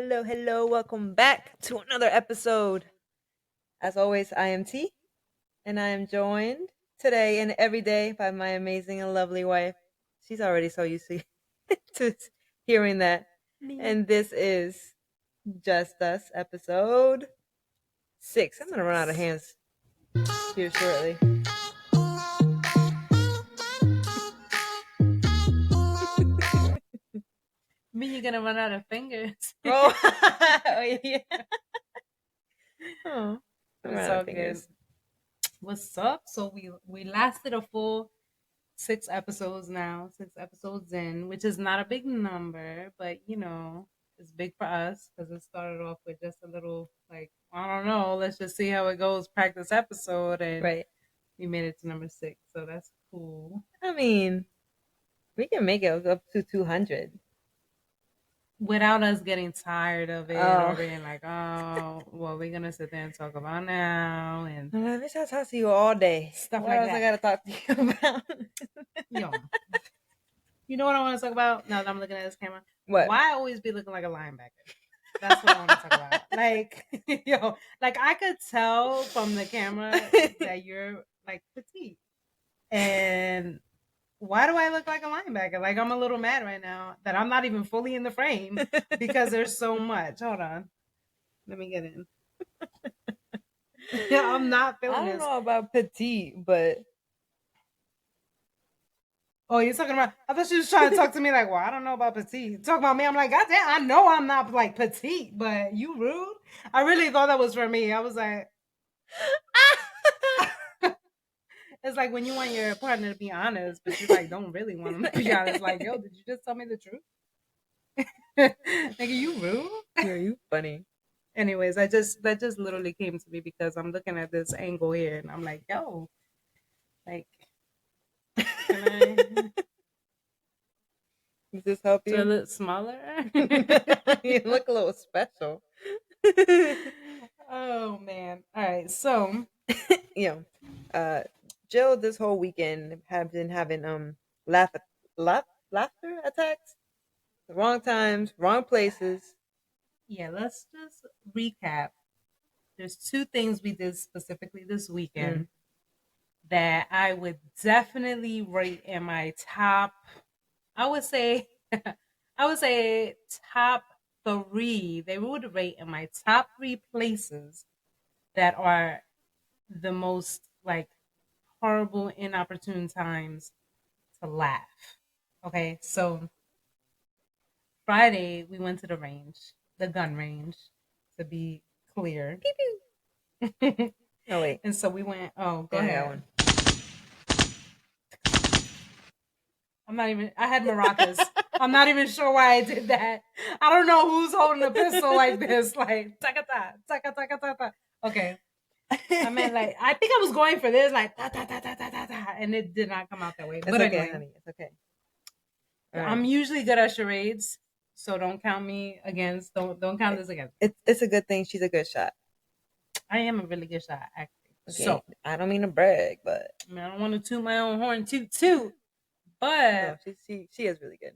Hello. Welcome back to another episode. As always, I am T, and I am joined today and every day by my amazing and lovely wife. She's already so used to, to hearing that. And this is Just Us, episode 6. I'm going to run out of hands here shortly. Me, you're gonna run out of fingers. Oh, yeah. Oh, I'm It's out all of fingers. good. What's up? So we lasted a full 6 episodes now, 6 episodes in, which is not a big number, but it's big for us because it started off with just a little like I don't know, let's just see how it goes, practice episode, and Right. we made it to number 6, so that's cool. I mean, we can make it up to 200. Without us getting tired of it Oh. or being like, oh, well, we're gonna sit there and talk about now and I wish I talked to you all day. stuff what like else that. I gotta talk to you about? Yo, you know what I want to talk about now that I'm looking at this camera? What? Why I always be looking like a linebacker? That's what I want to talk about. Like, like I could tell from the camera that you're like petite, and why do I look like a linebacker? Like I'm a little mad right now that I'm not even fully in the frame because there's so much. Hold on, let me get in. Yeah, I'm not feeling I don't this. know about petite, but oh, you're talking about? I thought she was trying to talk to me like, well, I don't know about petite. Talk about me. I'm like, God damn, I know I'm not like petite, but you rude. I really thought that was for me. I was like, it's like when you want your partner to be honest, but you like don't really want them to be honest. Like, yo, did you just tell me the truth? Nigga, you rude. Are you funny? Anyways, that just literally came to me because I'm looking at this angle here and I'm like, yo, like, can I? Does this help Do I you? look smaller? You look a little special. Oh man! All right, so Jill this whole weekend have been having laughter attacks. The wrong times, wrong places. yeah, let's just recap. There's 2 things we did specifically this weekend that I would definitely rate in my top. I would say, top 3. They would rate in my top 3 places that are the most like horrible, inopportune times to laugh. Okay, so Friday we went to the range, the gun range, to be clear. Pew pew. Oh wait. And so we went. Oh, go Yeah, I ahead. got one. I'm not even. I had maracas. I'm not even sure why I did that. I don't know who's holding a pistol like this. Like taka ta taka taka ta ta. Okay. I meant like I think I was going for this like ta ta ta ta ta ta ta, and it did not come out that way. It's But okay, anyway, honey. It's okay. I'm usually good at charades, so don't count me against. Don't count this against. It's a good thing she's a good shot. I am a really good shot, actually. Okay. So I don't mean to brag, but I mean I don't want to toot my own horn too. But no, she is really good.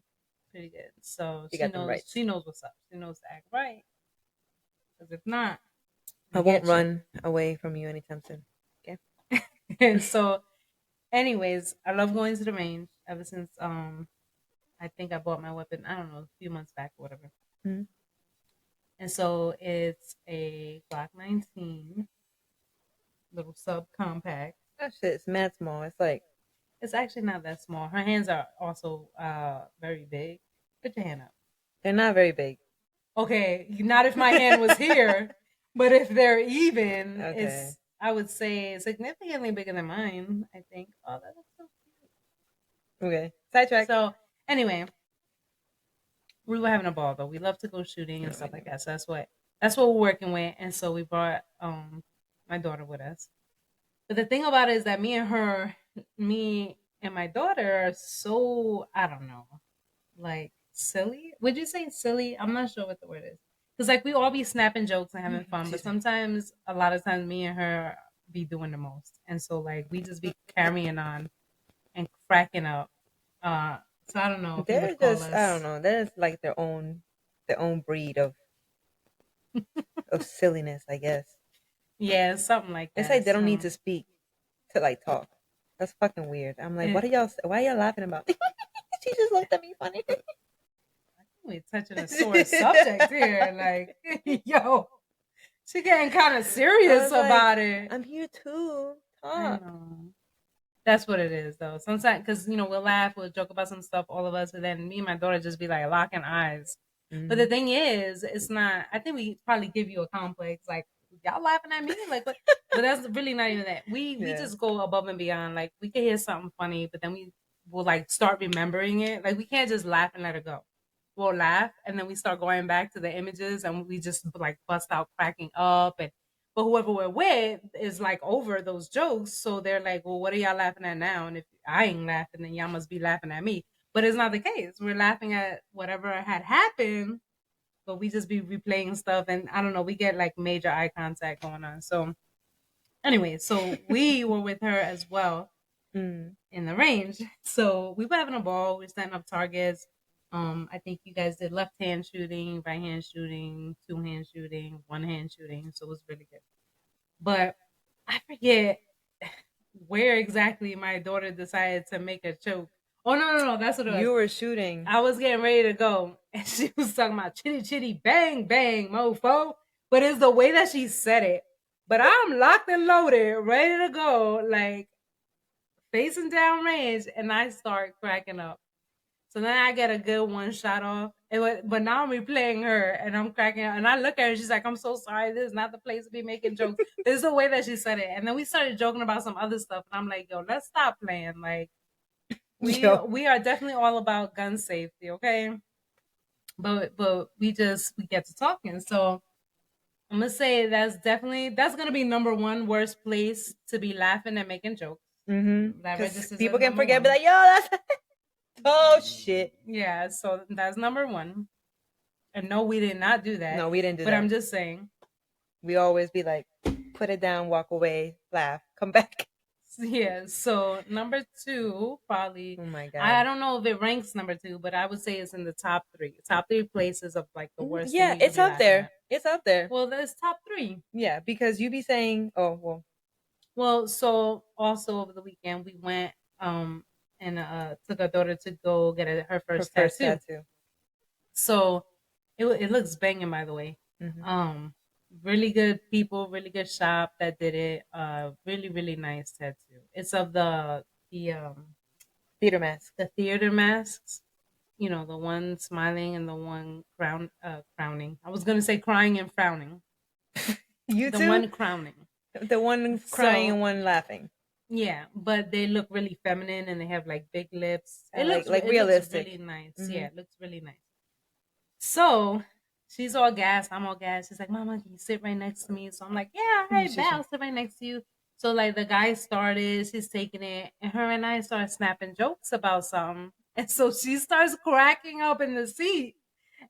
Pretty good. So She she got them knows. right. She knows what's up. She knows to act right. Because if not, I won't run away from you anytime soon. Okay. So, anyways, I love going to the range. Ever since I think I bought my weapon. I don't know, a few months back or whatever. Mm-hmm. And so it's a Glock 19, little subcompact. That shit's mad small. It's like it's actually not that small. Her hands are also very big. Put your hand up. They're not very big. Okay, not if my hand was here, but if they're even, it's I would say significantly bigger than mine. I think. Oh, that looks so cute. Okay, sidetrack. So anyway, we were having a ball though. We love to go shooting and stuff like that. So that's what we're working with. And so we brought my daughter with us. But the thing about it is that me and my daughter are so I don't know, like silly. Would you say silly? I'm not sure what the word is. Because like we all be snapping jokes and having fun, but sometimes a lot of times me and her be doing the most. And so like we just be carrying on and cracking up. So I don't know. They're just I don't know. They're just like their own breed of of silliness, I guess. Yeah, something like It's that. like they don't need So to speak to like talk. That's fucking weird. I'm like, eh, what are y'all? Why are y'all laughing about? She just looked at me funny. we're touching a sore subject here. Like, yo, she getting kind of I serious was like, about it. I'm here too. I Talk. know. That's what it is, though. Sometimes, because we'll laugh, we'll joke about some stuff, all of us, but then me and my daughter just be like locking eyes. But the Hmm. thing is, it's not. I think we probably give you a complex, like y'all laughing at me, like what? But that's really not even that. We Yeah. just go above and beyond. Like we can hear something funny, but then we will like start remembering it. Like we can't just laugh and let it go. We'll laugh and then we start going back to the images and we just like bust out cracking up and but whoever we're with is like over those jokes. So they're like, well, what are y'all laughing at now? And if I ain't laughing, then y'all must be laughing at me. But it's not the case. We're laughing at whatever had happened, but we just be replaying stuff. And I don't know, we get like major eye contact going on. So, anyway, so we were with her as well Mm. in the range. So we were having a ball. We are setting up targets. I think you guys did left hand shooting, right hand shooting, two hand shooting, one hand shooting. So it was really good. But I forget where exactly my daughter decided to make a choke. Oh no, that's what it was. You were shooting. I was getting ready to go, and she was talking about chitty chitty bang bang mofo. But it's the way that she said it. But I'm locked and loaded, ready to go, like facing down range, and I start cracking up. So then I get a good one shot off. But now I'm replaying her and I'm cracking up. And I look at her and she's like, I'm so sorry. This is not the place to be making jokes. This is the way that she said it. And then we started joking about some other stuff. And I'm like, yo, let's stop playing. Like, we Yo. we are definitely all about gun safety, okay? But we get to talking. So I'm gonna say that's gonna be number one worst place to be laughing and making jokes. That Because registers as people can number forget, be one. like, yo, that's oh shit. Yeah, so that's number one. And no, we did not do that. No, we didn't do But I'm that. just saying. We always be like, put it down, walk away, laugh, come back. Yeah. So number two, probably Oh my I god. don't know if it ranks number two, but I would say it's in the top three. Top three places of like the worst thing Yeah, you could it's be up laughing there. at. It's up there. Well, that's top three. Yeah, because you be saying, oh well, Well, so also over the weekend we went and took our daughter to go get her her first first tattoo. tattoo. So it looks banging, by the way. Hmm. Um, really good people, really good shop that did it. Really nice tattoo. It's of Theater mask. the theater masks. The one smiling and the one crowning. I was gonna say crying and frowning. You The too? one crowning. The one crying So and one laughing. yeah, but they look really feminine and they have like big lips. I like It looks realistic. really nice. Hmm. Yeah, it looks really nice. So she's all gassed. I'm all gassed. She's like, Mama, can you sit right next to me? So I'm like, yeah, all right, bet I'll sit right next to you. So like the guy started, she's taking it, and her and I start snapping jokes about something. And so she starts cracking up in the seat.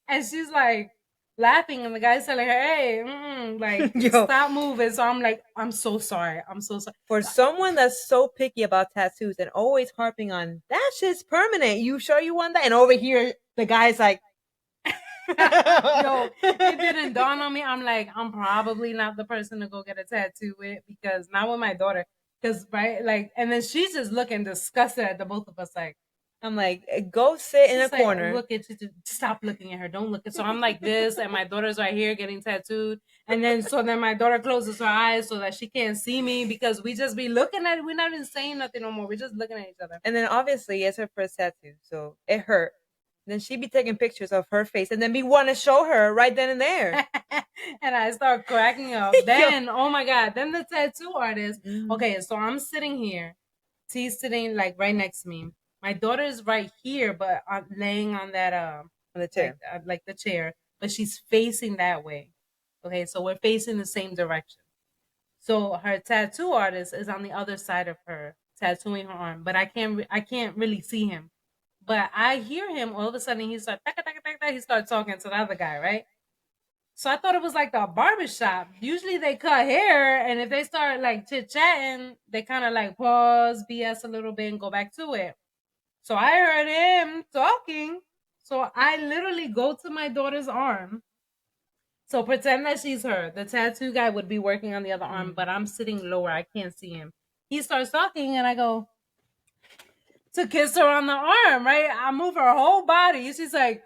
And she's like laughing, and the guy's telling her, hey, like Yo, stop moving. So I'm like, I'm so sorry. I'm so sorry. for someone that's so picky about tattoos and always harping on that shit's permanent, you sure you want that? And over here, the guy's like, Yo, it didn't dawn on me. I'm like, I'm probably not the person to go get a tattoo with because not with my daughter. Because right, like, and then she's just looking disgusted at the both of us. Like, I'm like, go sit in a she's like, corner. look at you. Stop looking at her. Don't look at. So I'm like this, and my daughter's right here getting tattooed. And then my daughter closes her eyes so that she can't see me because we just be looking at it. We're not even saying nothing no more. We're just looking at each other. And then obviously it's her first tattoo, so it hurt. Then she be taking pictures of her face, and then we want to show her right then and there. And I start cracking up. Then, oh my god! Then the tattoo artist. Mhm. Okay, so I'm sitting here. T's sitting like right next to me. My daughter is right here, but I'm laying on that On the chair. like the chair, but she's facing that way. Okay, so we're facing the same direction. So her tattoo artist is on the other side of her, tattooing her arm, but I can't really see him. But I hear him all of a sudden. He starts he starts talking to the other guy, right? So I thought it was like the barbershop. Usually they cut hair, and if they start like chit chatting, they kind of like pause, BS a little bit, and go back to it. So I heard him talking. So I literally go to my daughter's arm, So pretend that she's her. The tattoo guy would be working on the other arm, but I'm sitting lower. I can't see him. He starts talking, and I go to kiss her on the arm, right? I move her whole body. She's like,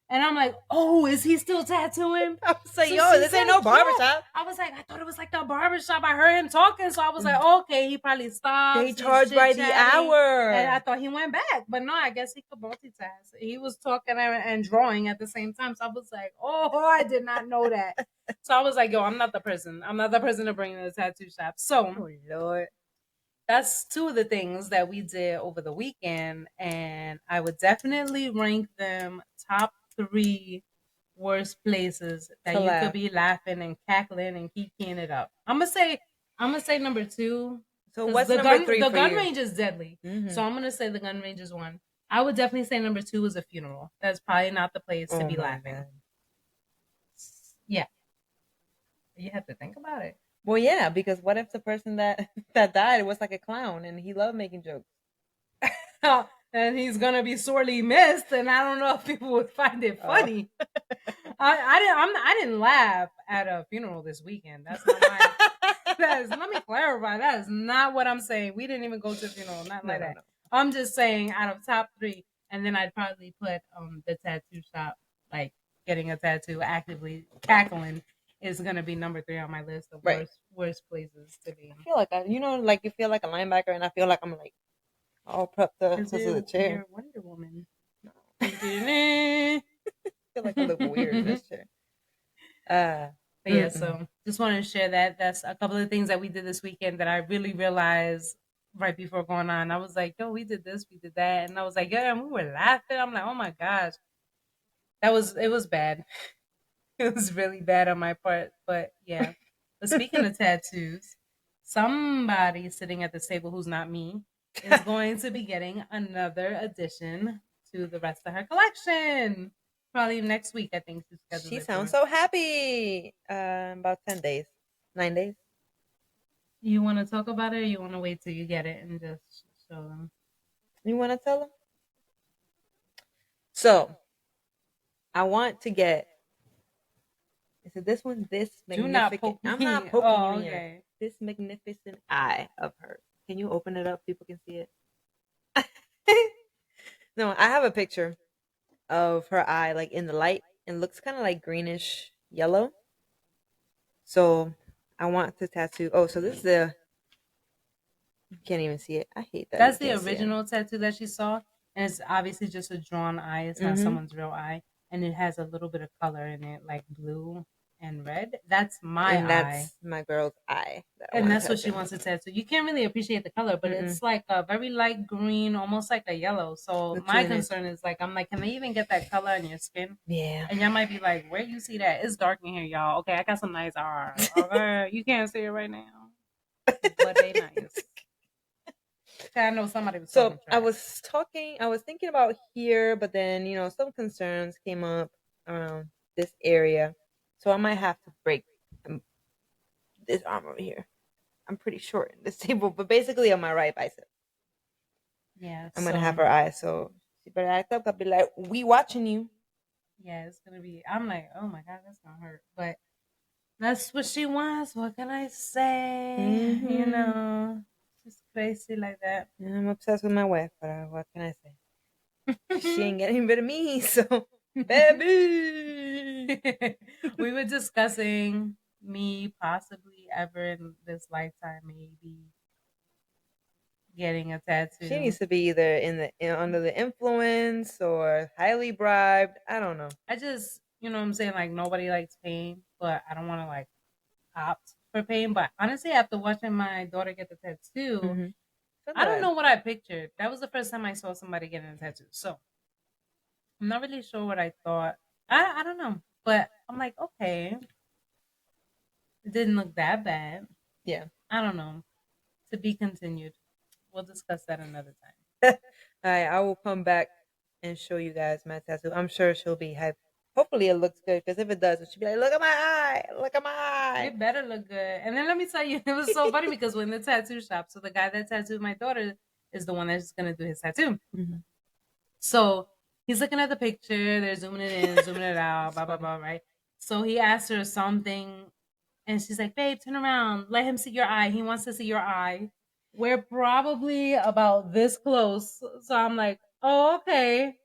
and I'm like, oh, is he still tattooing? I was like, So yo, this she's ain't like, no barbershop. I was like, I thought it was like the barbershop. I heard him talking, so I was like, okay, he probably stops. They charge by the hour. And I thought he went back, but no, I guess he could multitask. He was talking and drawing at the same time, so I was like, oh, I did not know that. So I was like, yo, I'm not the person. I'm not the person to bring to the tattoo shop. So, Oh Lord, that's two of the things that we did over the weekend, and I would definitely rank them top 3 worst places that To you laugh. could be laughing and cackling and keeping it up. I'm gonna say number 2. So 'cause what's the number gun 3 the for gun you? range is deadly. Mhm. So I'm gonna say the gun range is 1. I would definitely say number 2 is a funeral. That's probably not the place to Oh be my laughing. God. Yeah. You have to think about it. Well, yeah, because what if the person that that died was like a clown and he loved making jokes? And he's gonna be sorely missed, and I don't know if people would find it funny. I didn't laugh at a funeral this weekend. That's not my. Let me clarify. That is not what I'm saying. We didn't even go to a funeral. Not like that. No. I'm just saying out of top 3, and then I'd probably put the tattoo shop, like getting a tattoo, actively cackling, is gonna be number 3 on my list of worst places to be. I feel like like you feel like a linebacker, and I feel like I'm like all prepped up to the chair. Wonder Woman. No. I feel like I look weird in this chair. But yeah, so just wanted to share that. That's a couple of things that we did this weekend that I really realized right before going on. I was like, yo, we did this, we did that. And I was like, yeah, and we were laughing. I'm like, oh my gosh. It was bad. It was really bad on my part. But yeah. But speaking of tattoos, somebody sitting at this table who's not me is going to be getting another addition to the rest of her collection. Probably next week, I think. She sounds so happy. About 10 days. 9 days. You want to talk about it, or you want to wait till you get it and just show them? You want to tell them? So, I want to get. Is it this one? This magnificent. I'm not poking you yet. This magnificent eye of hers. Can you open it up? People can see it. No, I have a picture of her eye, like in the light, and looks kind of like greenish yellow. So I want to tattoo. Oh, so this is the. You can't even see it. I hate that. That's the original tattoo that she saw, and it's obviously just a drawn eye. It's not someone's real eye, and it has a little bit of color in it, like blue and red. That's my eye. That's my girl's eye. And that's what she wants to tattoo. You can't really appreciate the color, but it's like a very light green, almost like a yellow. So my concern is like, I'm like, can they even get that color on your skin? Yeah. And y'all might be like, where you see that? It's dark in here, y'all. Okay, I got some nice eyes. Okay, you can't see it right now, but they nice. I know somebody was. So I was thinking about here, but then some concerns came up around this area, so I might have to break this arm over here. I'm pretty short in this table, but basically on my right bicep. Yeah, I'm gonna have her eye, so she better act up. I'll be like, "We watching you." Yeah, it's gonna be. I'm like, oh my god, that's gonna hurt, but that's what she wants. What can I say? Mm-hmm. She's crazy like that. Yeah, I'm obsessed with my wife, but what can I say? She ain't getting rid of me, so baby. We were discussing me possibly ever in this lifetime, maybe getting a tattoo. She needs to be either under the influence or highly bribed. I don't know. I just, what I'm saying, like nobody likes pain, but I don't want to like opt for pain. But honestly, after watching my daughter get the tattoo, I don't know what I pictured. That was the first time I saw somebody getting a tattoo. So I'm not really sure what I thought. I don't know. But I'm like, okay. It didn't look that bad. Yeah. I don't know. To be continued. We'll discuss that another time. All right. I will come back and show you guys my tattoo. I'm sure she'll be hyped. Hopefully it looks good, because if it doesn't, she'll be like, look at my eye. Look at my eye. It better look good. And then let me tell you, it was so funny because when the tattoo shop, so the guy that tattooed my daughter is the one that's going to do his tattoo. Mm-hmm. So he's looking at the picture. They're zooming it in, zooming it out, blah, blah, blah, right? So he asked her something, and she's like, "Babe, turn around. Let him see your eye. He wants to see your eye." We're probably about this close. So I'm like, "Oh, okay."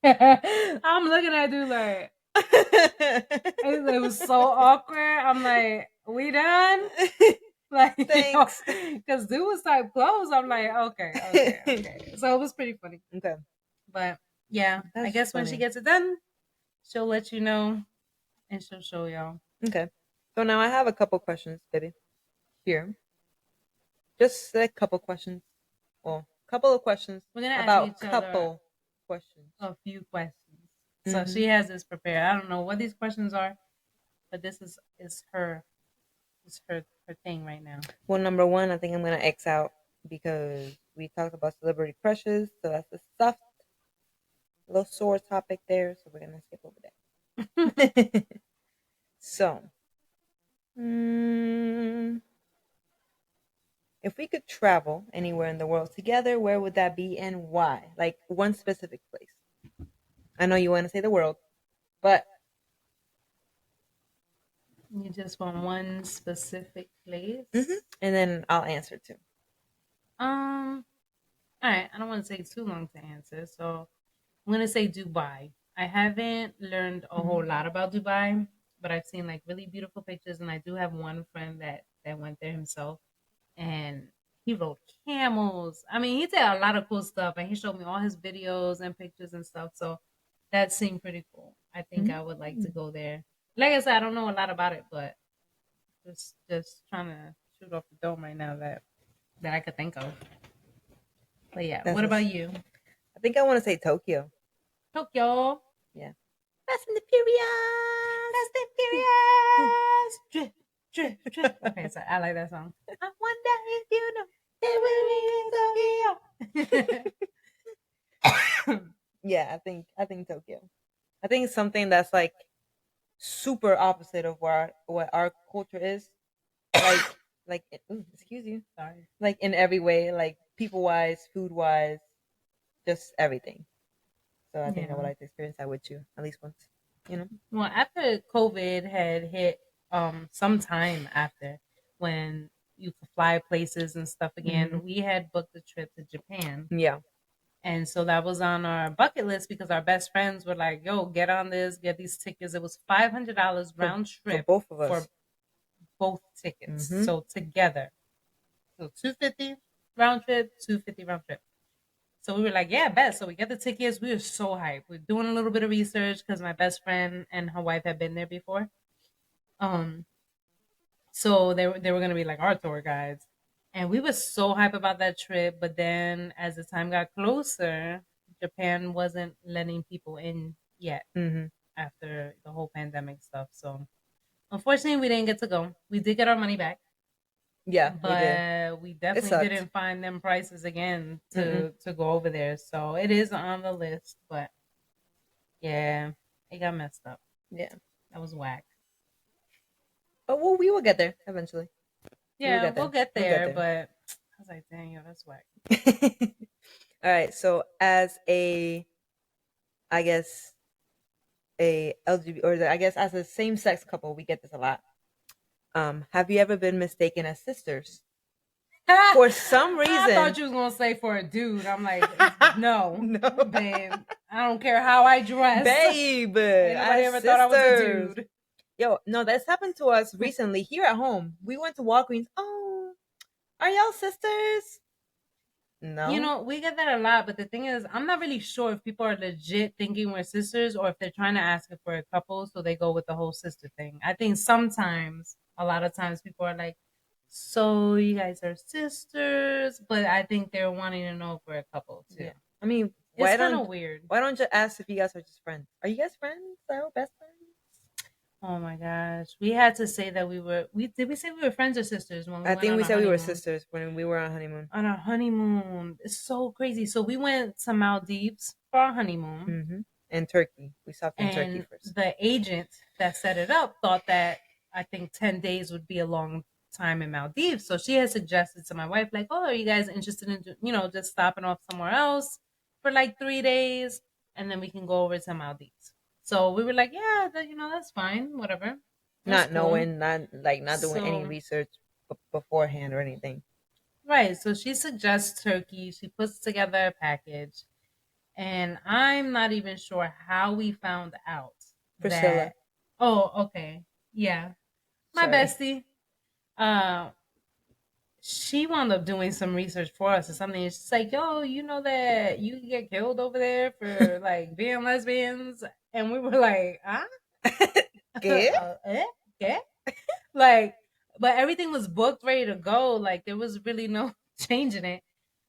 I'm looking at dude like, it was so awkward. I'm like, "We done?" Like, Thanks. because dude was type close. I'm like, okay. So it was pretty funny. Okay. But yeah, I That's guess when she funny. gets it done, she'll let you know and she'll show y'all. Okay. So now I have a couple questions, baby. Here. Just a couple questions. Well, couple of questions We're gonna ask about each other couple questions. a few questions. So Mm-hmm. she has this prepared. I don't know what these questions are, but this is her thing right now. Well, number one, I think I'm gonna X out because we talked about celebrity crushes, so that's a soft, little sore topic there. So we're gonna skip over that. So, mm, if we could travel anywhere in the world together, where would that be and why? Like one specific place. I know you want to say the world, but You just want one specific place. and then I'll answer too. Um. All right. I don't want to take too long to answer, so I'm gonna say Dubai. I haven't learned a whole lot about Dubai, but I've seen like really beautiful pictures, and I do have one friend that went there himself, and he rode camels. I mean, he did a lot of cool stuff, and he showed me all his videos and pictures and stuff. So that seemed pretty cool. I think I would like to go there. Like I said, I don't know a lot about it, but just trying to shoot off the dome right now that I could think of. But yeah, That's what about just, you? I think I want to say Tokyo. Tokyo. Yeah. Fast and the Furious. Fast and Furious. Drip, drip, drip. Okay, so I like that song. I wonder if you know it will be in Tokyo. Yeah, I think Tokyo. I think it's something that's like super opposite of what our culture is. Like ooh, excuse you. Sorry. Like in every way, like people wise, food wise, just everything. So I think I would Yeah. like to experience that with you at least once. You know. Well, after COVID had hit, sometime after when you could fly places and stuff again, we had booked a trip to Japan. Yeah. And so that was on our bucket list because our best friends were like, "Yo, get on this, get these tickets." It was $500 round For trip both of for us. both tickets. Mhm. So together, so 250 round trip, 250 round trip. So we were like, "Yeah, bet." So we get the tickets. We were so hyped. We're doing a little bit of research because my best friend and her wife had been there before. Um, so they were gonna be like our tour guides, and we were so hype about that trip. But then as the time got closer, Japan wasn't letting people in yet Mhm. after the whole pandemic stuff. So unfortunately, we didn't get to go. We did get our money back, Yeah, we did. but we It definitely sucked. didn't find them prices again Mm-mm. to go over there. So it is on the list, but yeah, it got messed up. Yeah. That was whack. But we will get there eventually. We will Yeah, get we'll there. get We'll get there, there. but I was like, dang, yo, that's whack. All right. So as a, I guess a LGBT or I guess as a same sex couple, we get this a lot. Have you ever been mistaken as sisters? For some I reason. thought you was gonna say for a dude. I'm like, no, No. babe. I don't care how I dress. Babe, Ain't nobody ever thought I was a dude. Yo, no, that's happened to us recently here at home. We went to Walgreens. Oh, are y'all sisters? You No. know, we get that a lot, but the thing is, I'm not really sure if people are legit thinking we're sisters or if they're trying to ask if we're a couple, so they go with the whole sister thing. I think sometimes, a lot of times, people are like, "So you guys are sisters," but I think they're wanting to know if we're a couple too. Yeah. I mean, It's kind of weird. why don't you ask if you guys are just friends? Are you guys friends? Are best friends? Oh my gosh, we had to say that we were. We did we say we were friends or sisters when we I went think on we our said we were honeymoon? sisters when we were on honeymoon. On our honeymoon, it's so crazy. So we went to Maldives for our honeymoon, And Turkey. We stopped in Turkey and first. the agent that set it up thought that I think 10 days would be a long time in Maldives. So she had suggested to my wife, like, "Oh, are you guys interested in just stopping off somewhere else for like 3 days, and then we can go over to Maldives." So we were like, yeah, that's fine, whatever. That's Not cool. knowing, not doing any So, research beforehand or anything. right. So she suggests turkey. She puts together a package. And I'm not even sure how we found out Priscilla, that. Oh, okay. Yeah. My sorry. bestie. Uh, she wound up doing some research for us or something. And she's like, yo, you know that you can get killed over there for like being lesbians? And we were like, huh? ¿Qué? Eh? ¿Qué? Like, but everything was booked, ready to go. Like, there was really no changing it.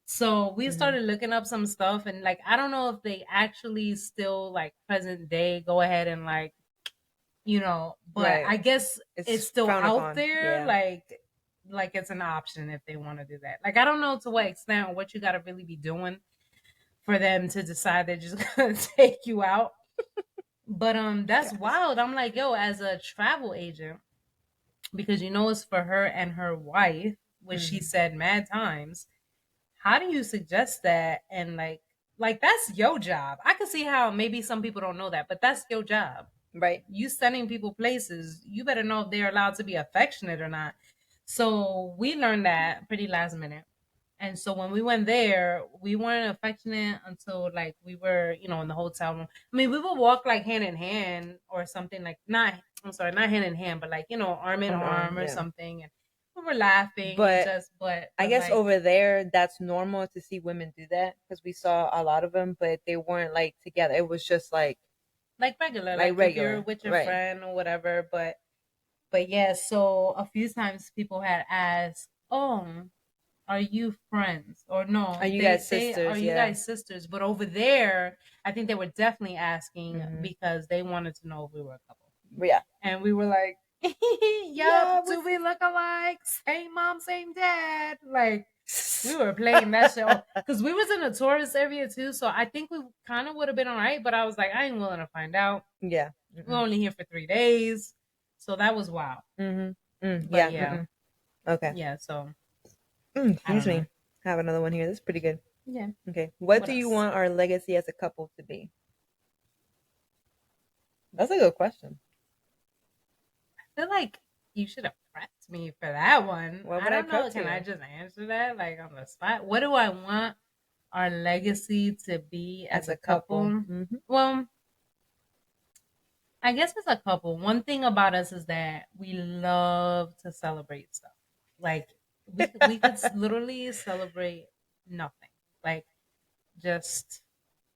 So we Hmm. started looking up some stuff, and like, I don't know if they actually still like present day go ahead and like, but Right. I guess it's It's still frowned out upon. there. Yeah. Like it's an option if they want to do that. Like, I don't know to what extent or what you got to really be doing for them to decide they're just gonna take you out. But that's Yes. wild. I'm like, yo, as a travel agent, because it's for her and her wife, which she Hmm. said mad times. How do you suggest that? And like that's your job. I can see how maybe some people don't know that, but that's your job. Right. You sending people places, you better know if they're allowed to be affectionate or not. So we learned that pretty last minute. And so when we went there, we weren't affectionate until like we were, in the hotel room. I mean, we would walk like hand in hand or something like not. I'm sorry, not hand in hand, but like arm in Arm to arm. arm or Yeah. something. And we were laughing and But just, but I but guess like over there, that's normal to see women do that because we saw a lot of them, but they weren't like together. It was just regular, like like if you're regular. with your Right. friend or whatever. But yeah. So a few times people had asked, "Oh, are you friends?" Or Are no, you guys they are sisters? you Yeah. guys sisters? But over there, I think they were definitely asking Hmm. because they wanted to know if we were a couple, Yeah. and we were like, Yeah. "Yup, do we look alike? Same mom, same dad." Like we were playing that shit because we was in a tourist area too, so I think we kind of would have been all right. But I was like, I ain't willing to find out. Yeah. We're Mm-mm. only here for 3 days, so that was wild. Mhm. Mm, But yeah. yeah, Mm-mm. Okay. yeah. So I Excuse don't me. know. I have another one here. This is pretty good. Yeah. Okay. What What do you else? want our legacy as a couple to be? That's a good question. I feel like you should have prepped me for that one. What I would I don't know. prep Can I to? just answer that like on the spot? What do I want our legacy to be As as a a couple. couple? Hmm. Well, I guess as a couple, one thing about us is that we love to celebrate stuff. Like we could literally celebrate nothing. Like just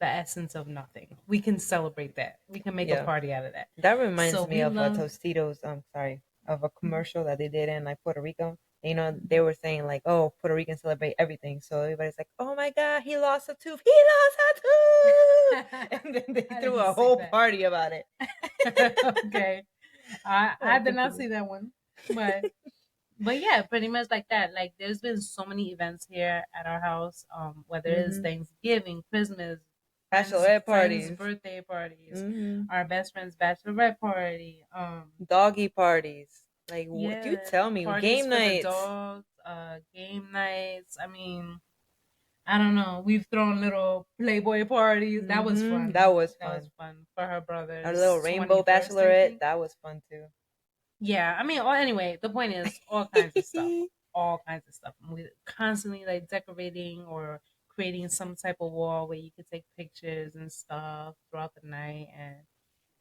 the essence of nothing. We can celebrate that. We can make a Yeah. party out of that. That So reminds me we of a love. Tostitos. Sorry, of a Mhm. commercial that they did in like Puerto Rico. They were saying like, "Oh, Puerto Ricans celebrate everything." So everybody's like, "Oh my God, he lost a tooth! He lost a tooth!" And then they I threw didn't a see whole that. party about it. Okay. I Oh, did not continue. see that one. But yeah, pretty much like that. Like there's been so many events here at our house, whether it's Hmm. Thanksgiving, Christmas, Bachelorette friends' parties. birthday parties, Hmm. our best friend's bachelorette party, Doggy parties. Like, you yeah, tell me, parties game for the nights. dogs, game nights. I mean, I don't know. We've thrown little Playboy parties. That was That fun. was That was fun. fun for her Our little brother's rainbow 21st, I bachelorette. think. That was fun too. Yeah, I mean, anyway, the point is all kinds of stuff, all kinds of stuff. We constantly like decorating or creating some type of wall where you could take pictures and stuff throughout the night. And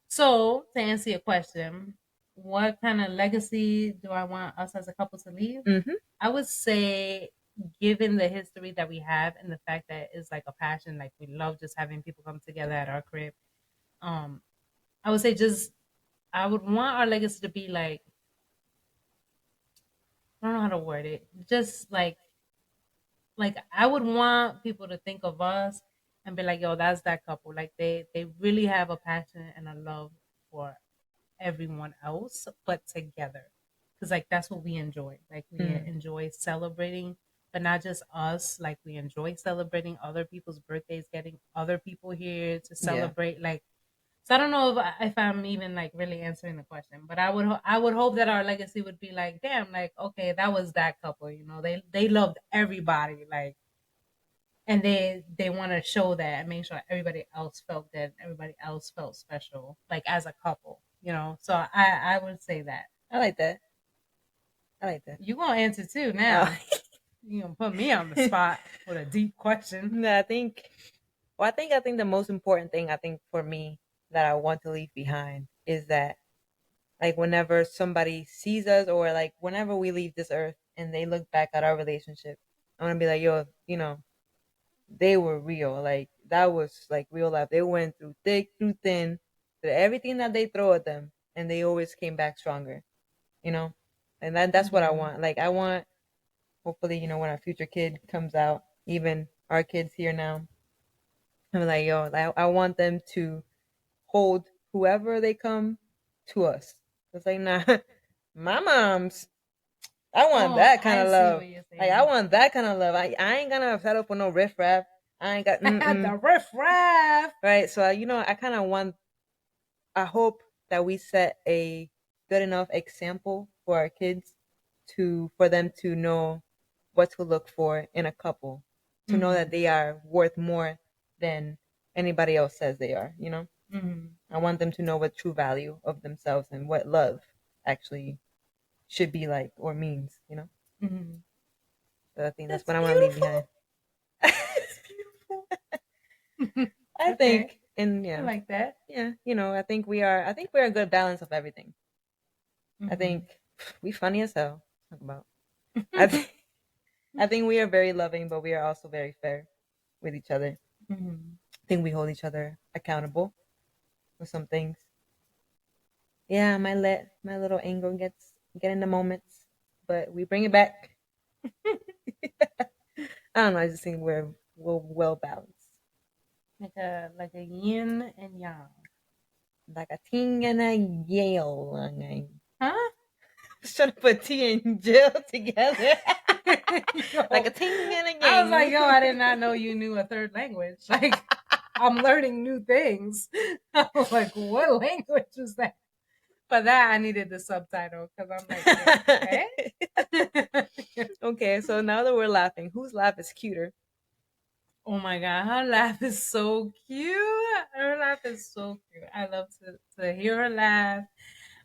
so, to answer your question, what kind of legacy do I want us as a couple to leave? Hmm. I would say, given the history that we have and the fact that it's like a passion, like we love just having people come together at our crib. Um, I would say just I would want our legacy to be like I don't know how to word it. Just like I would want people to think of us and be like, yo, that's that couple. Like they really have a passion and a love for everyone else, but together. Cause like that's what we enjoy. Like we Hmm. enjoy celebrating, but not just us. Like we enjoy celebrating other people's birthdays, getting other people here to Yeah. celebrate. Like so I don't know if I'm even like really answering the question, but I would hope that our legacy would be like, damn, like okay, that was that couple. They loved everybody. Like and they want to show that and make sure everybody else felt good, everybody else felt special, like as a couple, you know. So I would say that. I like that. I like that. You gonna answer too Oh. now. You gonna put me on the spot with a deep question. No, I think the most important thing I think for me that I want to leave behind is that like whenever somebody sees us or like whenever we leave this earth and they look back at our relationship, I want to be like, yo, they were real. Like that was like real life. They went through thick, through thin, through everything that they throw at them, and they always came back stronger. You know, and that's what I Mm-hmm. want. Like I want, hopefully, when our future kid comes out, even our kids here now, I'm like, yo, I want them to hold whoever they come to us. It's like, nah, my mom's. I want Oh, that kind I of see love. what you're Like I saying. want that kind of love. I ain't gonna settle for no riffraff. I ain't got The riff raff. right. So I kind of want. I hope that we set a good enough example for our kids for them to know what to look for in a couple, to know that Mm-hmm. they are worth more than anybody else says they are. Mm-hmm. I want them to know what true value of themselves and what love actually should be like or means. Mm-hmm. So I think that's That's what I want to leave beautiful. behind. That's beautiful. I Okay, think, and I yeah, like that. yeah, I think we're a good balance of everything. I Mm-hmm. think we funny as hell. Talk about. I think I think we are very loving, but we are also very fair with each other. Mm-hmm. I think we hold each other accountable for some things. Yeah, I might let my little anger get in the moments, but we bring it back. I don't know. I just think we're well balanced, Like a yin and yang. like a ting and a yale. I Huh? was trying to put T and Jill together, like Yo, a ting and a I was like, yang. yo, I did not know you knew a third language. Like, I'm learning new things. I was like, what language is that? For that, I needed the subtitle because I'm like, okay. Okay, so now that we're laughing, whose laugh is cuter? Oh my god, her laugh is so cute. Her laugh is so cute. I love to hear her laugh.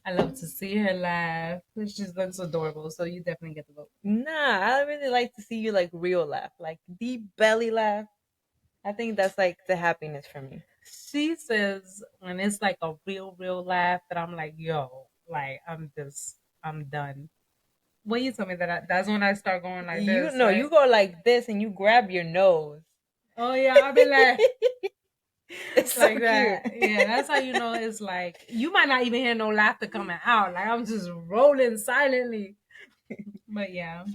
I love to see her laugh. She just looks adorable. So you definitely get the vote. Nah, I really like to see you like real laugh, like deep belly laugh. I think that's like the happiness for me. She says when it's like a real laugh that I'm like, yo, like I'm done. When you tell me that, that's when I start going like You this, know, you right? go like this and you grab your nose. Oh yeah, I'll be like It's so like cute. that. Yeah, that's how you know it's like you might not even hear no laughter coming out. Like I'm just rolling silently. But yeah.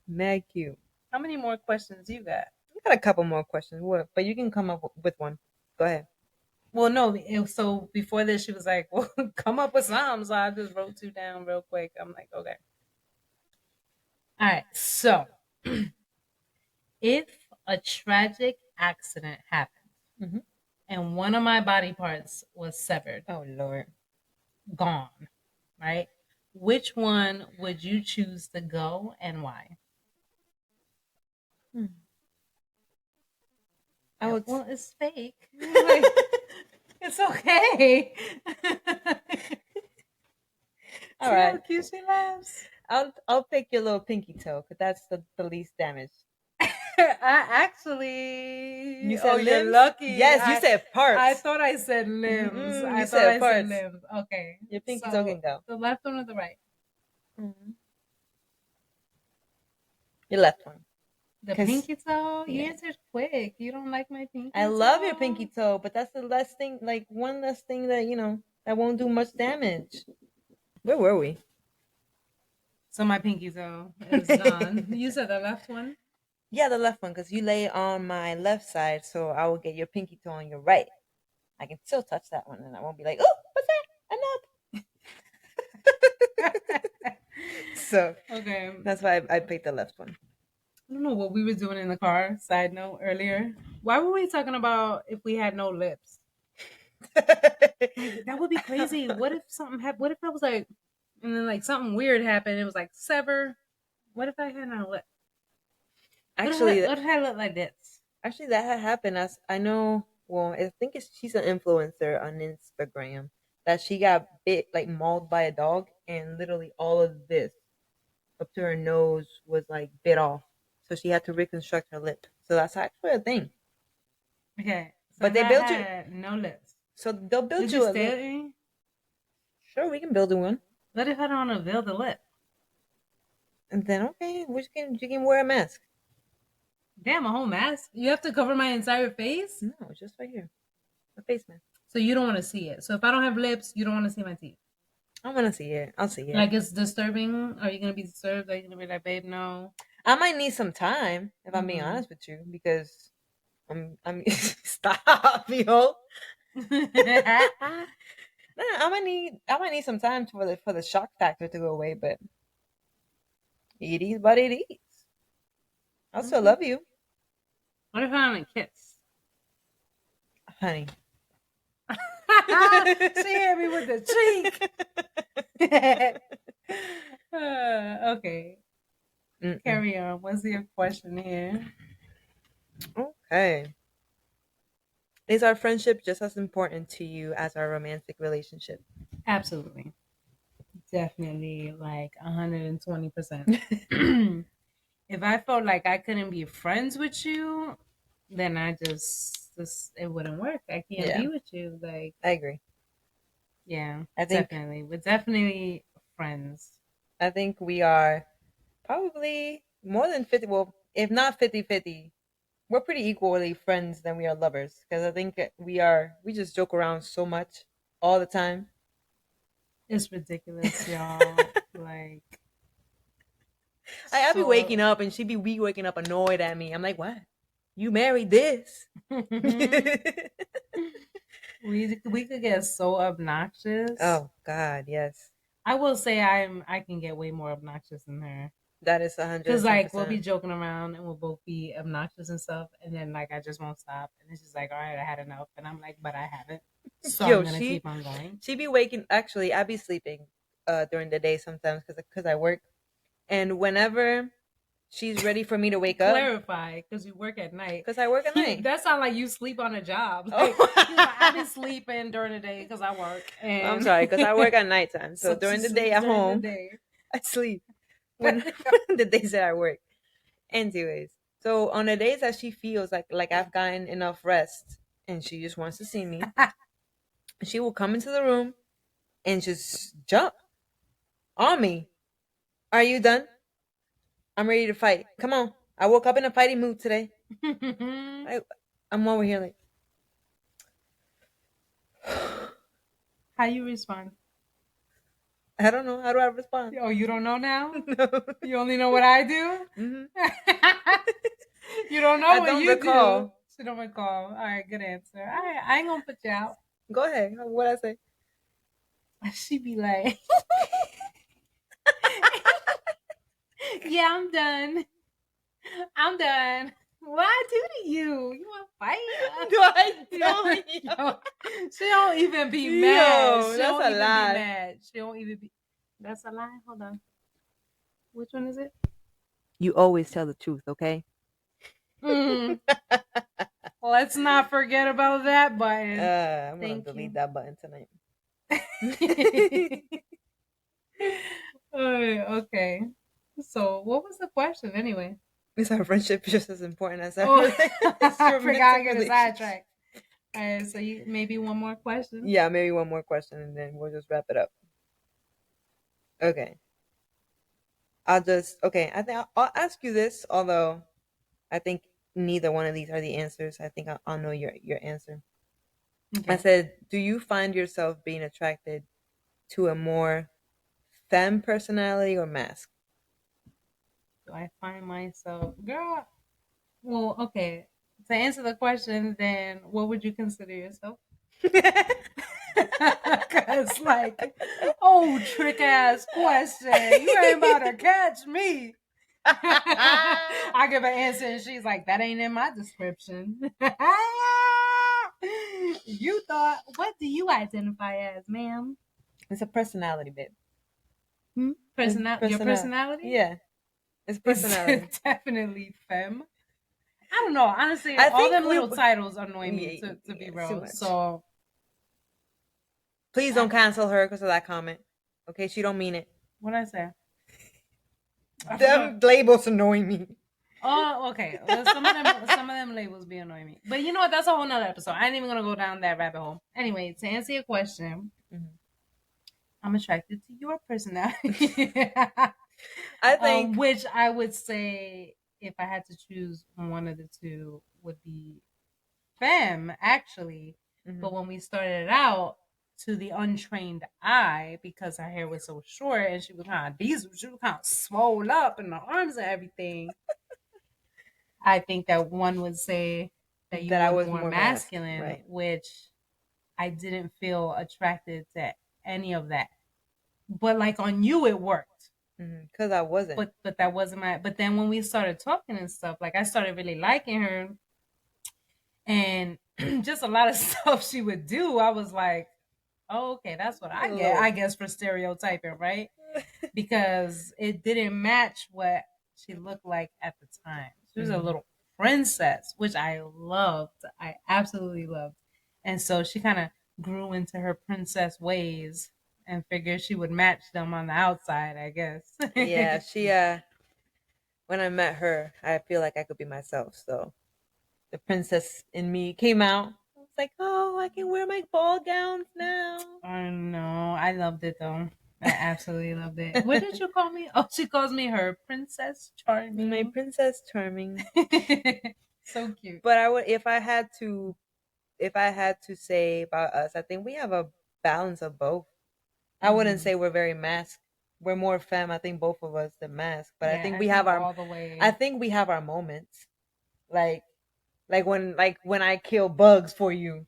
Mad cute. How many more questions you got? I got a couple more questions, but you can come up with one. Go ahead. Well, no. So before this, she was like, "Well, come up with some." So I just wrote two down real quick. I'm like, okay. All right. So, if a tragic accident happened Mm-hmm. and one of my body parts was severed, Oh Lord. gone, right? Which one would you choose to go and why? Hmm. I Yeah, would. well, it's fake. Like, it's okay. All See how right. cute she laughs? I'll pick your little pinky toe because that's the least damage. I actually, You oh, said you're limbs? lucky. Yes, you said I parts. thought I said limbs. Mm-mm, I you thought said I said parts. limbs. Okay, Your pinky toe so can go. the left one or the right? Mm-hmm. Your left one. The Cause pinky toe. You yeah, answered quick. You don't like my I pinky love your pinky toe. toe, but that's the less thing. Like one less thing that that won't do much damage. Where were we? So my pinky toe is gone. You said the left one. Yeah, the left one, because you lay it on my left side, so I will get your pinky toe on your right. I can still touch that one, and I won't be like, oh, what's that? So Okay. that's why I picked the left one. I don't know what we were doing in the car. Side note earlier. Why were we talking about if we had no lips? Like that would be crazy. What if something happened? What if I was like, and then like something weird happened? It was like sever. What if I had no lip? Actually, what her look like this? actually, that had happened. As I know, well, I think she's an influencer on Instagram. That she got bit, like mauled by a dog, and literally all of this up to her nose was like bit off. So she had to reconstruct her lip. So that's actually a thing. Okay, so But if they I built you, had no lips, so they'll build would you you a stay lip. with me? Sure, we can build you one. What if I don't want to build the lip? And then okay, you can wear a mask. Damn, a whole mask? You have to cover my entire face? No, just right here, a face mask. So you don't want to see it. So if I don't have lips, you don't want to see my teeth. I want to see it. I'll see it. Like it's disturbing. Are you gonna be disturbed? Are you gonna be like, babe, no? I might need some time if I'm being honest with you because I'm stop, yo. Nah, I might need some time for the shock factor to go away, but it is what it is. I still love you, What if I want to kiss? honey. She hit me with the cheek. Okay. Mm-mm. Carry on. What's your question here? Okay. Is our friendship just as important to you as our romantic relationship? Absolutely. Definitely like 120%. If I felt like I couldn't be friends with you, then I just it wouldn't work. I can't Yeah. be with you. Like, I agree. yeah, I think definitely. We're definitely friends. I think we are probably more than 50, well, if not 50-50, we're pretty equally friends than we are lovers because I think we just joke around so much all the time. It's ridiculous, y'all. Like, I'll be waking so up and she'd be waking up annoyed at me. I'm like, what? You married this? we could get so obnoxious. Oh God, yes. I will say I can get way more obnoxious than her. That is 110%. Because like we'll be joking around and we'll both be obnoxious and stuff, and then like I just won't stop, and it's just like, all right, I had enough, and I'm like, but I haven't, so Yo, I'm gonna keep on going. she be waking. Actually, I be sleeping during the day sometimes because I work, and whenever she's ready for me to wake up, Clarify, because you work at night. because I work at night. That sounds like you sleep on a job. Like, I've been sleeping during the day because I work. And I'm sorry, because I work at nighttime. So during the day at home, I sleep. When the days that I work. Anyways, so on the days that she feels like I've gotten enough rest and she just wants to see me, she will come into the room and just jump on me. Are you done? I'm ready to fight. Come on. I woke up in a fighting mood today. I'm over here like. How you respond? I don't know. How do I respond? Oh, you don't know now? No. You only know what I do? Mm-hmm. You don't know I what don't you recall. do. She don't recall. All right, good answer. All right, I ain't gonna put you out. Go ahead. What I say? She be like, yeah, I'm done. I'm done. What I do to you? You want to fight? Do I don't? She don't even be Yo, mad. She that's don't a even lie. be mad. She don't even be. That's a lie. Hold on. Which one is it? You always tell the truth, okay? Let's not forget about that button. I'm gonna delete that button tonight. Okay. So, what was the question anyway? Is our friendship just as important as our I forgot to get a sidetrack. All right, so you maybe one more question. Yeah, maybe one more question and then we'll just wrap it up. Okay. I think I'll ask you this, although I think neither one of these are the answers. I think I'll know your answer. Okay. I said, do you find yourself being attracted to a more femme personality or mask? Do I find myself, girl? Well, okay. To answer the question, then what would you consider yourself? Because, like, oh, trick ass question. You ain't about to catch me. I give an answer and she's like, that ain't in my description. You thought, what do you identify as, ma'am? It's a personality, babe. Your personality? Yeah. It's personality. It's definitely femme. I don't know. Honestly, I all think them little titles annoy me yeah, to yeah, be it's too real. much. So Please I, don't cancel her because of that comment. Okay, she don't mean it. what I say? I forgot. Them labels annoy me. Oh, okay. Well, some of them labels be annoying me. But you know what? That's a whole nother episode. I ain't even gonna go down that rabbit hole. Anyway, to answer your question, Mhm. I'm attracted to your personality. I think. Which I would say, if I had to choose one of the two, would be femme, actually. But Mhm. when we started out, to the untrained eye, because her hair was so short and she was kind of diesel, she was kind of swole up in the arms and everything. I think that one would say that you That I were was more more masked, masculine, right? which I didn't feel attracted to any of that. But like on you, it worked. Because I wasn't. But that wasn't my. But then when we started talking and stuff, like I started really liking her, and just a lot of stuff she would do, I was like, oh, okay, that's what A I get. little. I guess for stereotyping, right? Because it didn't match what she looked like at the time. She was a little princess, which I loved. I absolutely loved. And so she kind of grew into her princess ways and figured she would match them on the outside, I guess. Yeah, she when I met her, I feel like I could be myself. So the princess in me came out. I was like, oh, I can wear my ball gowns now. I know. I loved it though. I absolutely loved it. What did you call me? Oh, she calls me her Princess My Charming. princess charming. So cute. But I would if I had to say about us, I think we have a balance of both. I wouldn't Mm-hmm. say we're very masked. We're more femme. I think both of us than mask. But Yeah, I think all the I way. think we have our moments. Like like when I kill bugs for you,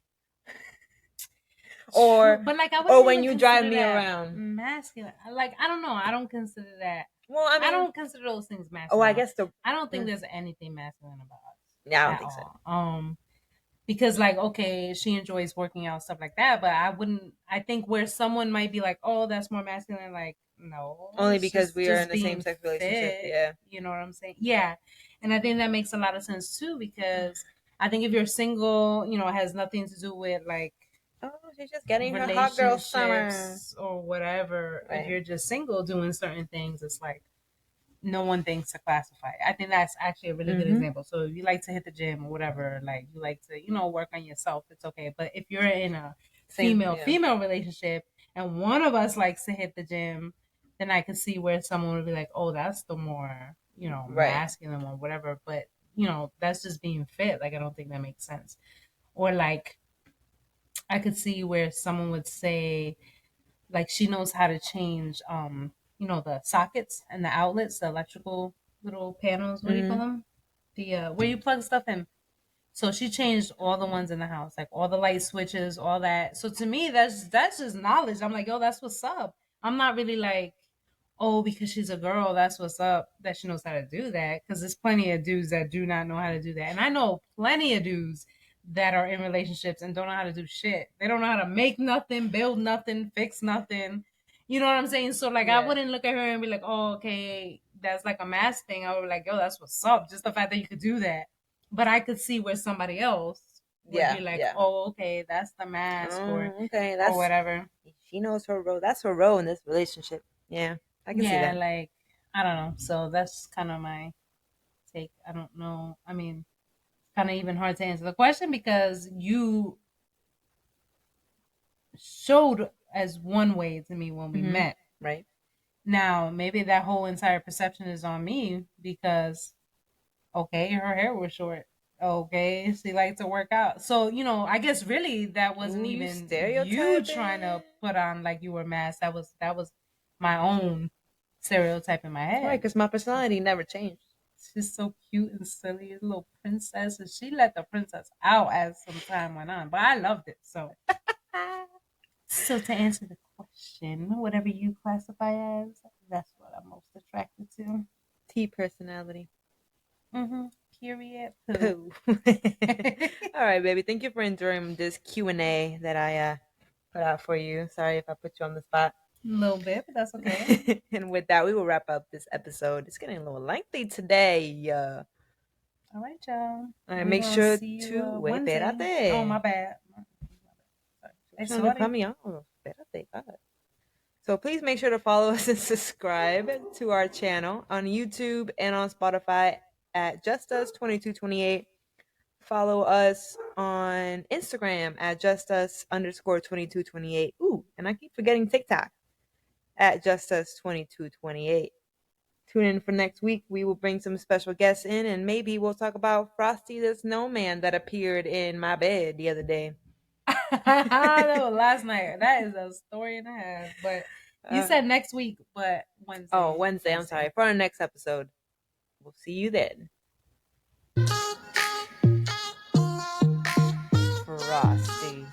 True, or but like I wouldn't when even you drive consider me that around. masculine. Like I don't know. I don't consider that. Well, I I mean, don't consider those things oh, I masculine. guess the I don't think there's anything masculine about us yeah, I don't at think so. all. Because like okay, she enjoys working out stuff like that, but I wouldn't. I think where someone might be like, oh, that's more masculine. Like no, Only it's because we are in just the same being sex relationship. fit. Yeah. You know what I'm saying? Yeah, and I think that makes a lot of sense too because I think if you're single, it has nothing to do with like Oh, she's just getting her hot girl summer. relationships or whatever. If Right. you're just single doing certain things, it's like no one thinks to classify it. I think that's actually a really good Mm-hmm. example. So if you like to hit the gym or whatever, like you like to, work on yourself, it's okay. But if you're in a Same. female Yeah. female relationship and one of us likes to hit the gym, then I can see where someone would be like, oh, that's the more, Right. masculine or whatever. But, that's just being fit. Like I don't think that makes sense. Or like I could see where someone would say, like she knows how to change the sockets and the outlets, the electrical little panels, what do you call Mm-hmm. them, the where you plug stuff in. So she changed all the ones in the house, like all the light switches, all that. So to me, that's just knowledge. I'm like, yo, that's what's up. I'm not really like, oh, because she's a girl, that's what's up, that she knows how to do that. Because there's plenty of dudes that do not know how to do that, and I know plenty of dudes that are in relationships and don't know how to do shit. They don't know how to make nothing, build nothing, fix nothing. You know what I'm saying? So like, I Yeah. wouldn't look at her and be like, oh, okay, that's like a mass thing. I would be like, yo, that's what's up. Just the fact that you could do that. But I could see where somebody else would be Yeah. like, Yeah. oh, okay, that's the mask or Oh, okay. or That's whatever. she knows her role. That's her role in this relationship. Yeah, I can see Yeah, that. like I don't know. So that's kind of my take. I don't know. I mean, kind of even hard to answer the question because you showed as one way to me when we Mm-hmm. met. Right. Now, maybe that whole entire perception is on me because okay, her hair was short. Okay, she liked to work out. So, I guess really that wasn't Ooh, you even you trying to stereotyping. put on like you were masked. That was my own stereotype in my Right, head. because my personality never changed. She's so cute and silly, a little princess, and she let the princess out as some time went on. But I loved it. So to answer the question, whatever you classify as, that's what I'm most attracted to. T personality. Mm-hmm. Period. Pooh. Pooh. All right, baby. Thank you for enduring this Q&A that I put out for you. Sorry if I put you on the spot. A little bit, but that's okay. And with that, we will wrap up this episode. It's getting a little lengthy today. All right, y'all. All right, We're make gonna sure see you to wait, Wednesday. Oh, my espérate. bad. Hey, Yo no sorry. cambiado. Espérate, God. So please make sure to follow us and subscribe to our channel on YouTube and on Spotify at JusTus2228. Follow us on Instagram at JusTus_2228. Ooh, and I keep forgetting TikTok at JusTus2228. Tune in for next week. We will bring some special guests in, and maybe we'll talk about Frosty the Snowman that appeared in my bed the other day. No, last night. That is a story and a half. But you said next week, but Wednesday. Oh, Wednesday. I'm sorry. For our next episode. We'll see you then. Frosty.